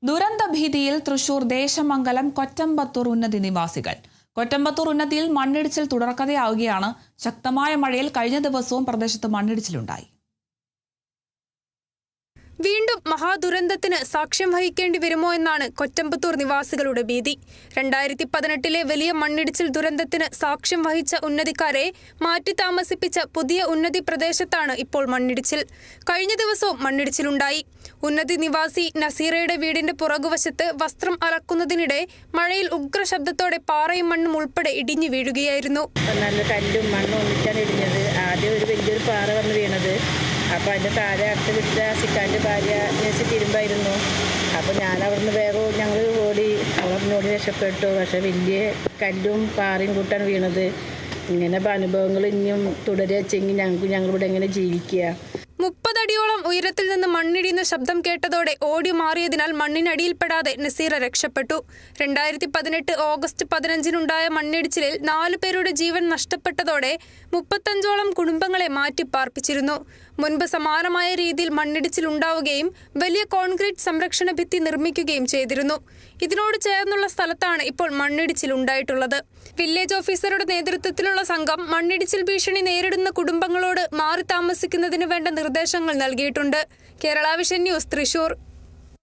ദുരന്തഭീതിയിൽ തൃശൂർ ദേശമംഗലം കൊറ്റമ്പത്തൂർ ഉന്നതി നിവാസികൾ. കൊറ്റമ്പത്തൂർ ഉന്നതിയിൽ മണ്ണിടിച്ചിൽ തുടർക്കഥയാവുകയാണ്. ശക്തമായ മഴയിൽ കഴിഞ്ഞ ദിവസവും പ്രദേശത്ത് മണ്ണിടിച്ചിലുണ്ടായി. വീണ്ടും മഹാദുരന്തത്തിന് സാക്ഷ്യം വഹിക്കേണ്ടി വരുമോ എന്നാണ് കൊറ്റമ്പത്തൂർ നിവാസികളുടെ ഭീതി. 2018 വലിയ മണ്ണിടിച്ചിൽ ദുരന്തത്തിന് സാക്ഷ്യം വഹിച്ച ഉന്നതിക്കാരെ മാറ്റി താമസിപ്പിച്ച പുതിയ ഉന്നതി പ്രദേശത്താണ് ഇപ്പോൾ മണ്ണിടിച്ചിൽ. കഴിഞ്ഞ ദിവസവും മണ്ണിടിച്ചിലുണ്ടായി. ഉന്നതി നിവാസി നസീറയുടെ വീടിന്റെ പുറകുവശത്ത് വസ്ത്രം അലക്കുന്നതിനിടെ മഴയിൽ ഉഗ്രശബ്ദത്തോടെ പാറയും മണ്ണും ഉൾപ്പെടെ ഇടിഞ്ഞു വീഴുകയായിരുന്നു. നല്ല കല്ലും മണ്ണും ഒന്നിച്ചാണ് ഇടിഞ്ഞത്. ആദ്യം ഒരു വലിയൊരു പാറ വന്ന് വീണത്. അപ്പോൾ അതിൻ്റെ താഴെ അടുത്ത് വിട്ട സിക്കാൻ്റെ ഭാര്യ നേഴ്സ് തിരുമ്പായിരുന്നു. അപ്പോൾ ഞാൻ അവിടുന്ന് വേഗം ഞങ്ങൾ ഓടി അവളോട് രക്ഷപ്പെട്ടു. പക്ഷേ വലിയ കല്ലും പാറയും കൂട്ടാണ് വീണത്. ഇങ്ങനെ അനുഭവങ്ങൾ ഇനിയും തുടരുകയെങ്കിൽ ഞങ്ങളിവിടെ എങ്ങനെ ജീവിക്കുക? 30 അടിയോളം ഉയരത്തിൽ നിന്ന് മണ്ണിടിയുന്ന ശബ്ദം കേട്ടതോടെ ഓടി മാറിയതിനാൽ മണ്ണിനടിയിൽപ്പെടാതെ നസീറ രക്ഷപ്പെട്ടു. 2018 ഓഗസ്റ്റ് 15-നുണ്ടായ മണ്ണിടിച്ചിലിൽ 4 പേരുടെ ജീവൻ നഷ്ടപ്പെട്ടതോടെ 35ഓളം കുടുംബങ്ങളെ മാറ്റിപ്പാർപ്പിച്ചിരുന്നു. മുൻപ് സമാനമായ രീതിയിൽ മണ്ണിടിച്ചിൽ ഉണ്ടാവുകയും വലിയ കോൺക്രീറ്റ് സംരക്ഷണ ഭിത്തി നിർമ്മിക്കുകയും ചെയ്തിരുന്നു. ഇതിനോട് ചേർന്നുള്ള സ്ഥലത്താണ് ഇപ്പോൾ മണ്ണിടിച്ചിൽ ഉണ്ടായിട്ടുള്ളത്. വില്ലേജ് ഓഫീസറുടെ നേതൃത്വത്തിലുള്ള സംഘം മണ്ണിടിച്ചിൽ ഭീഷണി നേരിടുന്ന കുടുംബങ്ങളോട് മാറി താമസിക്കുന്നതിന് വേണ്ട നിർദ്ദേശങ്ങൾ നൽകിയിട്ടുണ്ട്. Kerala vision news, Thrissur.